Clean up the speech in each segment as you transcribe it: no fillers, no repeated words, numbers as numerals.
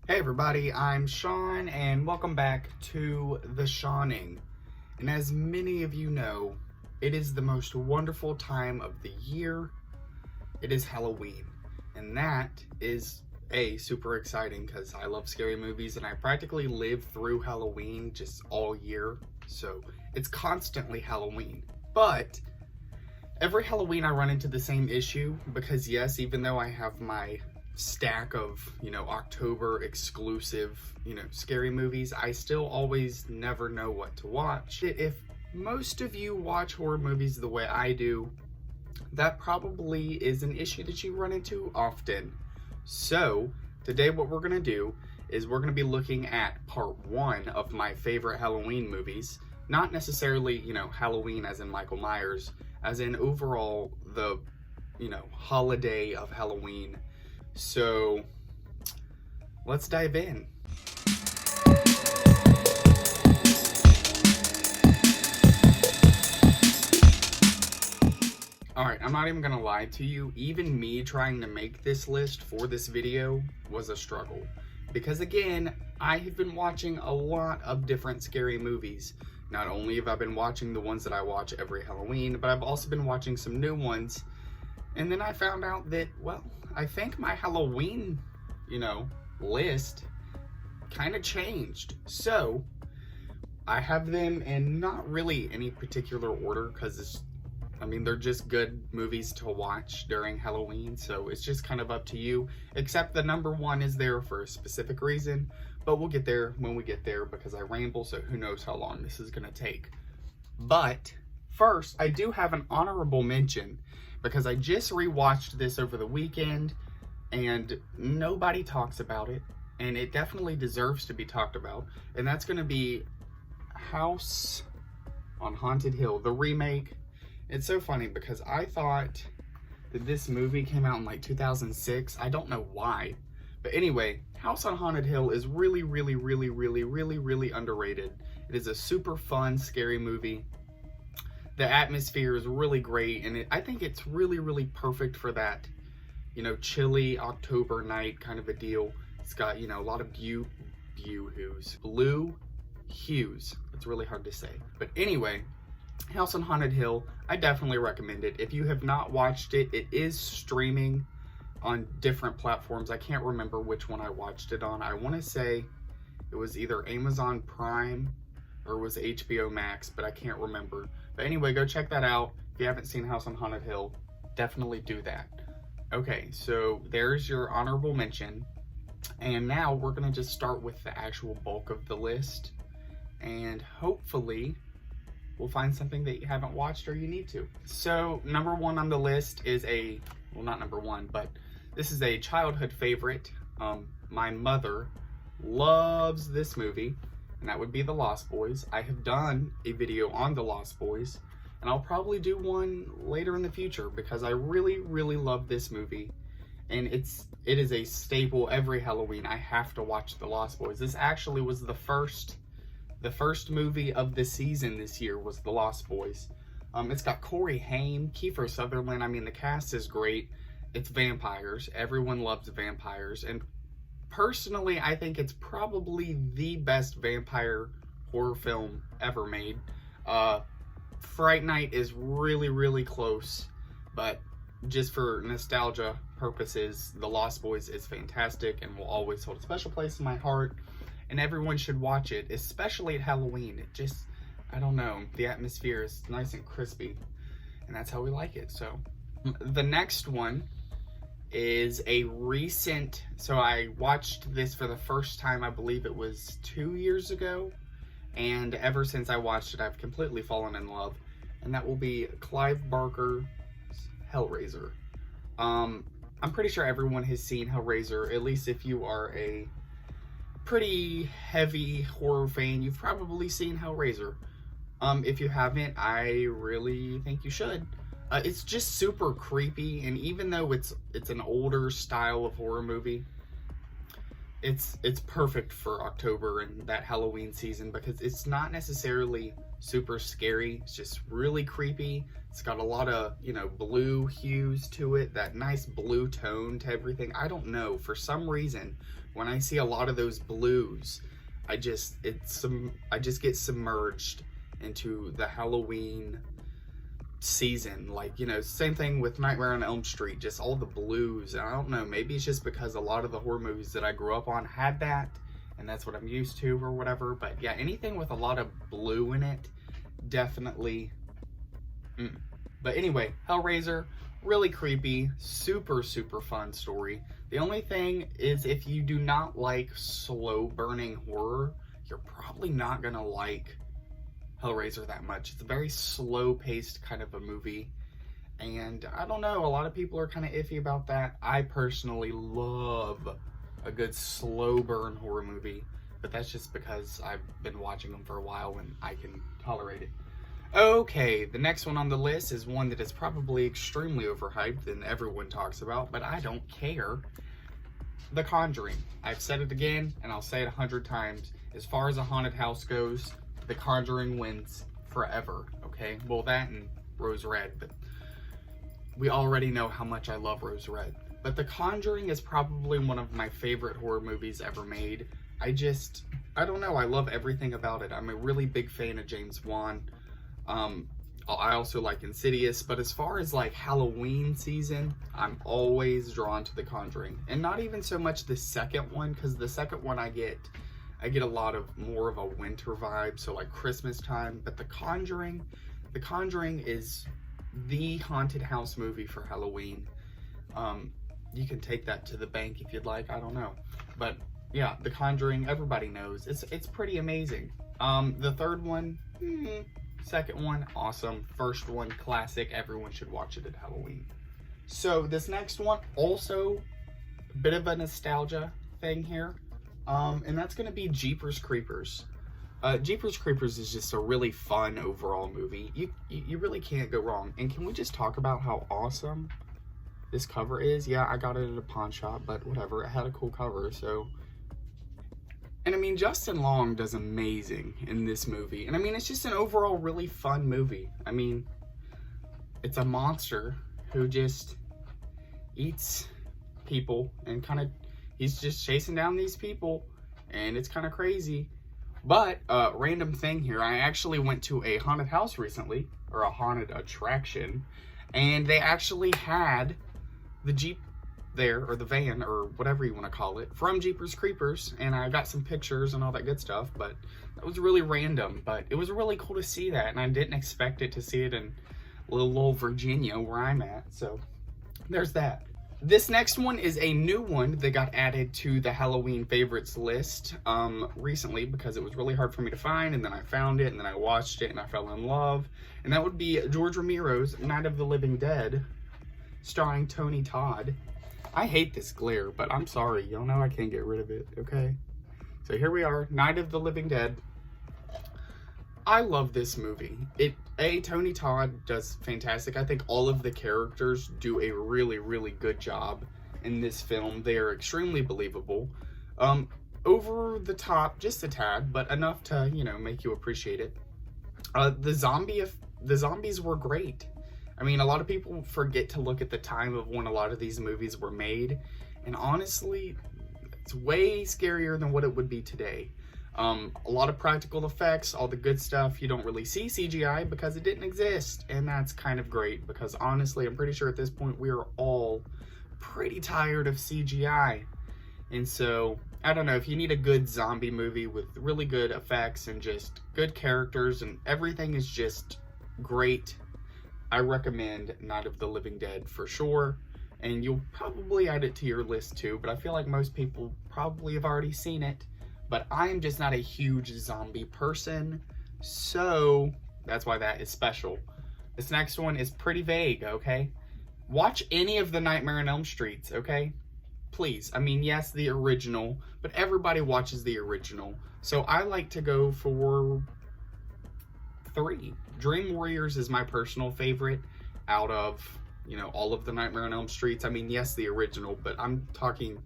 Hey everybody, I'm Sean and welcome back to The Shawning. And as many of you know, it is the most wonderful time of the year. It is Halloween. And that is super exciting because I love scary movies and I practically live through Halloween just all year. So it's constantly Halloween. But every Halloween I run into the same issue because yes, even though I have my stack of, October exclusive, scary movies, I still always never know what to watch. If most of you watch horror movies the way I do, that probably is an issue that you run into often. So today what we're gonna do is we're gonna be looking at part 1 of my favorite Halloween movies. Not necessarily, Halloween as in Michael Myers, as in overall the, holiday of Halloween. So let's dive in. Alright, I'm not even gonna lie to you, even me trying to make this list for this video was a struggle. Because again, I have been watching a lot of different scary movies. Not only have I been watching the ones that I watch every Halloween, but I've also been watching some new ones. And then I found out that, well, I think my Halloween, list kind of changed. So I have them in not really any particular order because they're just good movies to watch during Halloween. So it's just kind of up to you, except the number 1 is there for a specific reason, but we'll get there when we get there because I ramble. So who knows how long this is going to take. But first, I do have an honorable mention because I just rewatched this over the weekend and nobody talks about it, and it definitely deserves to be talked about, and that's going to be House on Haunted Hill, the remake. It's so funny because I thought that this movie came out in like 2006. I don't know why, but anyway, House on Haunted Hill is really underrated. It is a super fun, scary movie. The atmosphere is really great, and I think it's really perfect for that, chilly October night kind of a deal. It's got, a lot of blue hues. It's really hard to say. But anyway, House on Haunted Hill, I definitely recommend it. If you have not watched it, it is streaming on different platforms. I can't remember which one I watched it on. I want to say it was either Amazon Prime or it was HBO Max, but I can't remember. But anyway, go check that out. If you haven't seen House on Haunted Hill, definitely do that. Okay, so there's your honorable mention. And now we're going to just start with the actual bulk of the list. And hopefully we'll find something that you haven't watched or you need to. So number 1 on the list is not number 1, but this is a childhood favorite. My mother loves this movie, and that would be The Lost Boys. I have done a video on The Lost Boys, and I'll probably do one later in the future because I really love this movie. And it is a staple every Halloween. I have to watch The Lost Boys. This actually was the first movie of the season this year was The Lost Boys. It's got Corey Haim, Kiefer Sutherland. The cast is great. It's vampires. Everyone loves vampires. And personally, I think it's probably the best vampire horror film ever made. Fright Night is really close, but just for nostalgia purposes, The Lost Boys is fantastic and will always hold a special place in my heart, and everyone should watch it, especially at Halloween. It just, I don't know, the atmosphere is nice and crispy, and that's how we like it. So the next one is a recent, so I watched this for the first time, I believe it was 2 years ago, and ever since I watched it, I've completely fallen in love, and that will be Clive Barker's Hellraiser. I'm pretty sure everyone has seen Hellraiser, at least if you are a pretty heavy horror fan, you've probably seen Hellraiser. If you haven't, I really think you should. It's just super creepy, and even though it's an older style of horror movie, it's perfect for October and that Halloween season because it's not necessarily super scary. It's just really creepy. It's got a lot of, you know, blue hues to it, that nice blue tone to everything. I don't know, for some reason, when I see a lot of those blues, I just get submerged into the Halloween season. Like, you know, same thing with Nightmare on Elm Street, just all the blues. And I don't know, maybe it's just because a lot of the horror movies that I grew up on had that, and that's what I'm used to or whatever. But yeah, anything with a lot of blue in it, definitely. But anyway, Hellraiser, really creepy, super fun story. The only thing is, if you do not like slow burning horror, you're probably not gonna like Hellraiser that much. It's a very slow paced kind of a movie, and I don't know, a lot of people are kind of iffy about that. I personally love a good slow burn horror movie, but that's just because I've been watching them for a while and I can tolerate it. Okay, the next one on the list is one that is probably extremely overhyped and everyone talks about, but I don't care. The Conjuring. I've said it again, and I'll say it 100 times. As far as a haunted house goes, The Conjuring wins forever, okay? Well, that and Rose Red, but we already know how much I love Rose Red. But The Conjuring is probably one of my favorite horror movies ever made. I don't know, I love everything about it. I'm a really big fan of James Wan. I also like Insidious, but as far as like Halloween season, I'm always drawn to The Conjuring. And not even so much the second one, because the second one I get a lot of more of a winter vibe, so like Christmas time. But The Conjuring is the haunted house movie for Halloween. You can take that to the bank if you'd like, I don't know. But yeah, The Conjuring, everybody knows. It's pretty amazing. The third one, second one, awesome. First one, classic. Everyone should watch it at Halloween. So this next one, also a bit of a nostalgia thing here. And that's going to be Jeepers Creepers. Jeepers Creepers is just a really fun overall movie. You really can't go wrong. And can we just talk about how awesome this cover is? Yeah, I got it at a pawn shop, but whatever. It had a cool cover, so... And I mean, Justin Long does amazing in this movie. And I mean, it's just an overall really fun movie. I mean, it's a monster who just eats people and he's just chasing down these people, and it's kind of crazy. But, random thing here, I actually went to a haunted house recently, or a haunted attraction, and they actually had the Jeep there, or the van, or whatever you want to call it, from Jeepers Creepers, and I got some pictures and all that good stuff. But that was really random, but it was really cool to see that, and I didn't expect it to see it in little old Virginia where I'm at. So there's that. This next one is a new one that got added to the Halloween favorites list recently, because it was really hard for me to find, and then I found it, and then I watched it, and I fell in love. And that would be George Ramiro's Night of the Living Dead, starring Tony Todd. I hate this glare, but I'm sorry. Y'all know I can't get rid of it, okay? So here we are, Night of the Living Dead. I love this movie. Tony Todd does fantastic. I think all of the characters do a really good job in this film. They are extremely believable. Over the top, just a tad, but enough to, you know, make you appreciate it. The zombies were great. I mean, a lot of people forget to look at the time of when a lot of these movies were made, and honestly, it's way scarier than what it would be today. A lot of practical effects, all the good stuff. You don't really see CGI because it didn't exist, and that's kind of great, because honestly, I'm pretty sure at this point we are all pretty tired of CGI. And so, I don't know, if you need a good zombie movie with really good effects and just good characters and everything is just great, I recommend Night of the Living Dead for sure. And you'll probably add it to your list too, but I feel like most people probably have already seen it. But I'm just not a huge zombie person, so that's why that is special. This next one is pretty vague, okay? Watch any of the Nightmare on Elm Streets, okay? Please. I mean, yes, the original, but everybody watches the original. So I like to go for 3. Dream Warriors is my personal favorite out of, you know, all of the Nightmare on Elm Streets. I mean, yes, the original, but I'm talking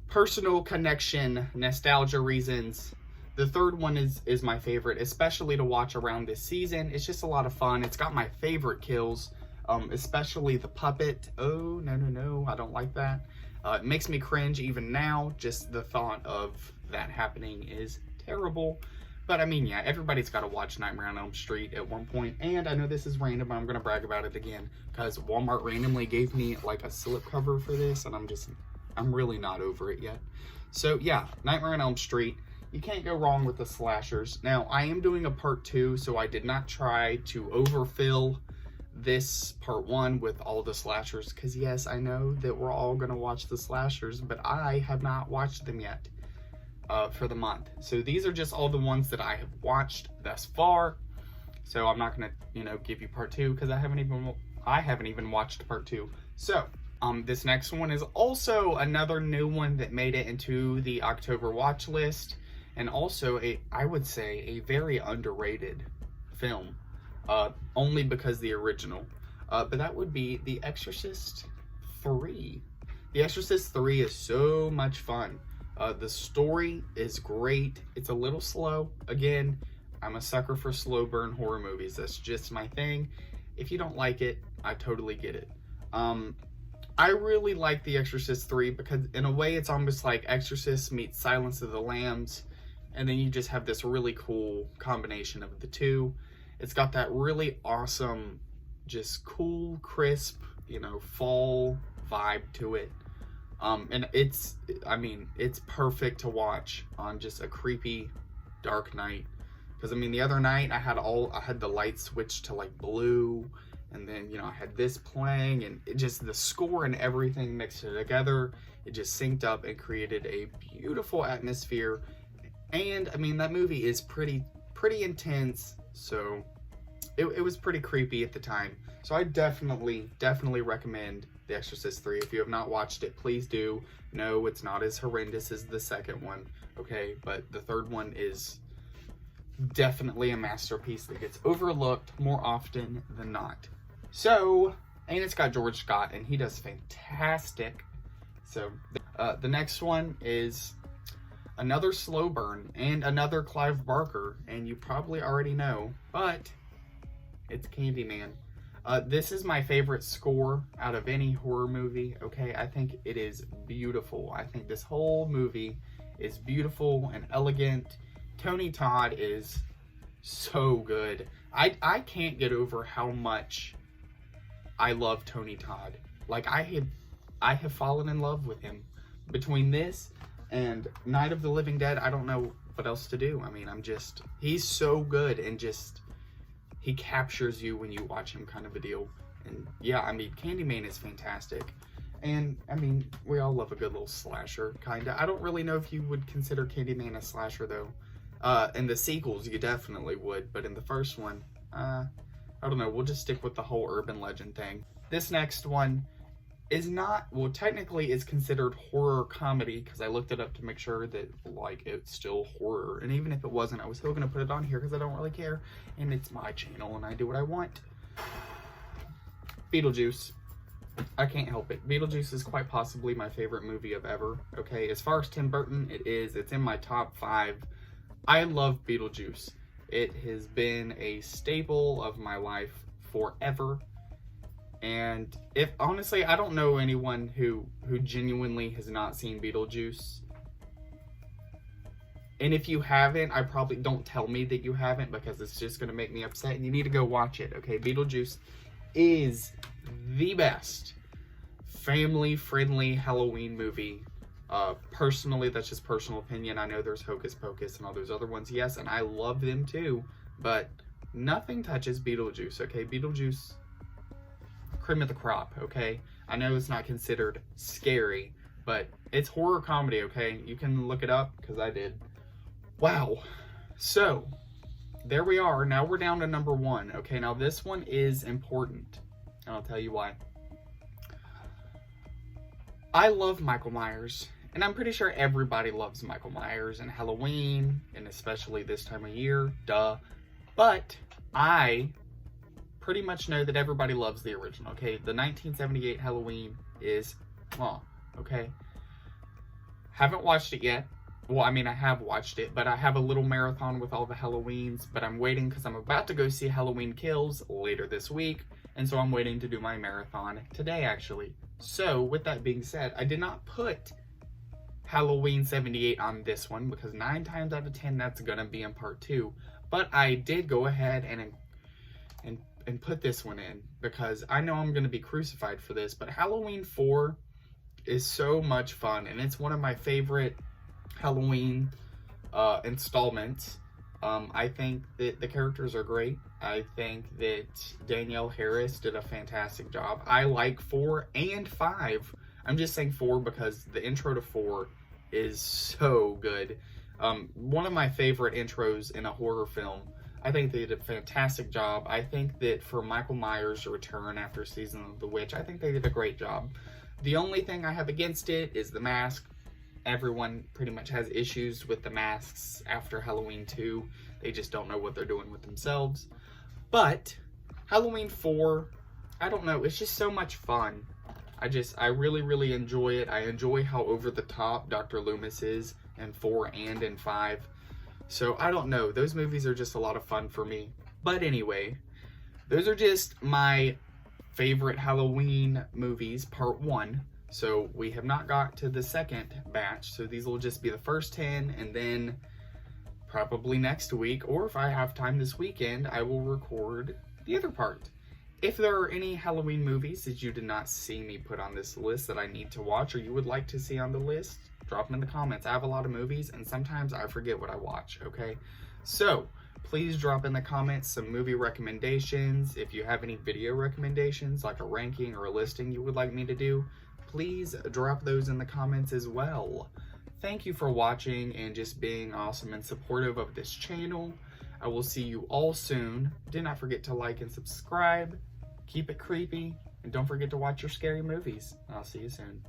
personal connection, nostalgia reasons. The third one is my favorite, especially to watch around this season. It's just a lot of fun. It's got my favorite kills, especially the puppet. Oh, no, I don't like that. It makes me cringe even now. Just the thought of that happening is terrible. But I mean, yeah, everybody's got to watch Nightmare on Elm Street at one point. And I know this is random, but I'm going to brag about it again, because Walmart randomly gave me like a slipcover for this, and I'm really not over it yet. So yeah, Nightmare on Elm Street. You can't go wrong with the slashers. Now, I am doing a part 2, so I did not try to overfill this part 1 with all the slashers, because yes, I know that we're all going to watch the slashers, but I have not watched them yet for the month. So these are just all the ones that I have watched thus far. So I'm not going to, give you part 2, because I haven't even watched part 2. So this next one is also another new one that made it into the October watch list. And also, I would say, a very underrated film, only because the original. But that would be The Exorcist 3. The Exorcist 3 is so much fun. The story is great. It's a little slow. Again, I'm a sucker for slow burn horror movies. That's just my thing. If you don't like it, I totally get it. I really like The Exorcist 3 because in a way it's almost like Exorcist meets Silence of the Lambs. And then you just have this really cool combination of the two. It's got that really awesome, just cool, crisp, fall vibe to it. And it's perfect to watch on just a creepy, dark night. Because, the other night I had the lights switched to like blue. And then, I had this playing, and it just, the score and everything mixed it together. It just synced up and created a beautiful atmosphere. And, that movie is pretty intense, so it was pretty creepy at the time. So I definitely recommend The Exorcist 3. If you have not watched it, please do. No, it's not as horrendous as the second one, okay? But the third one is definitely a masterpiece that gets overlooked more often than not. So, and it's got George Scott, and he does fantastic. So, the next one is another slow burn and another Clive Barker, and you probably already know, but it's Candyman. This is my favorite score out of any horror movie, okay? I think it is beautiful. I think this whole movie is beautiful and elegant. Tony Todd is so good. I can't get over how much I love Tony Todd. Like, I have fallen in love with him. Between this and Night of the Living Dead, I don't know what else to do. He's so good, and he captures you when you watch him, kind of a deal. And yeah, Candyman is fantastic. And we all love a good little slasher, kinda. I don't really know if you would consider Candyman a slasher, though. In the sequels, you definitely would, but in the first one, I don't know, we'll just stick with the whole urban legend thing. This next one is not, well, technically is considered horror comedy, because I looked it up to make sure that, it's still horror. And even if it wasn't, I was still going to put it on here because I don't really care. And it's my channel, and I do what I want. Beetlejuice. I can't help it. Beetlejuice is quite possibly my favorite movie of ever, okay? As far as Tim Burton, it's in my top 5. I love Beetlejuice. It has been a staple of my life forever. And honestly, I don't know anyone who genuinely has not seen Beetlejuice. And if you haven't, don't tell me that you haven't, because it's just going to make me upset, and you need to go watch it, okay? Beetlejuice is the best family-friendly Halloween movie. Personally, that's just personal opinion. I know there's Hocus Pocus and all those other ones, yes, and I love them too, but nothing touches Beetlejuice, okay? Beetlejuice, cream of the crop, okay? I know it's not considered scary, but it's horror comedy, okay? You can look it up, because I did. Wow. So, there we are. Now we're down to number 1, okay? Now this one is important, and I'll tell you why. I love Michael Myers, and I'm pretty sure everybody loves Michael Myers and Halloween, and especially this time of year, duh. But I pretty much know that everybody loves the original, okay? The 1978 Halloween is, okay? Haven't watched it yet, well, I mean, I have watched it, but I have a little marathon with all the Halloweens, but I'm waiting because I'm about to go see Halloween Kills later this week, and so I'm waiting to do my marathon today, actually. So, with that being said, I did not put Halloween 78 on this one, because 9 times out of 10, that's gonna be in part 2, but I did go ahead and put this one in, because I know I'm gonna be crucified for this, but Halloween 4 is so much fun, and it's one of my favorite Halloween installments. I think that the characters are great. I think that Danielle Harris did a fantastic job. I like 4 and 5. I'm just saying 4 because the intro to 4 is so good. One of my favorite intros in a horror film. I think they did a fantastic job. I think that for Michael Myers' return after Season of the Witch, I think they did a great job. The only thing I have against it is the mask. Everyone pretty much has issues with the masks after Halloween 2. They just don't know what they're doing with themselves. But Halloween 4, I don't know, it's just so much fun. I really, really enjoy it. I enjoy how over the top Dr. Loomis is in 4 and in 5. So I don't know, those movies are just a lot of fun for me. But anyway, those are just my favorite Halloween movies, part 1. So we have not got to the second batch, so these will just be the first 10, and then probably next week, or if I have time this weekend, I will record the other part. If there are any Halloween movies that you did not see me put on this list that I need to watch, or you would like to see on the list, drop them in the comments. I have a lot of movies, and sometimes I forget what I watch, okay? So, please drop in the comments some movie recommendations. If you have any video recommendations, like a ranking or a listing you would like me to do, please drop those in the comments as well. Thank you for watching and just being awesome and supportive of this channel. I will see you all soon. Do not forget to like and subscribe. Keep it creepy. And don't forget to watch your scary movies. I'll see you soon.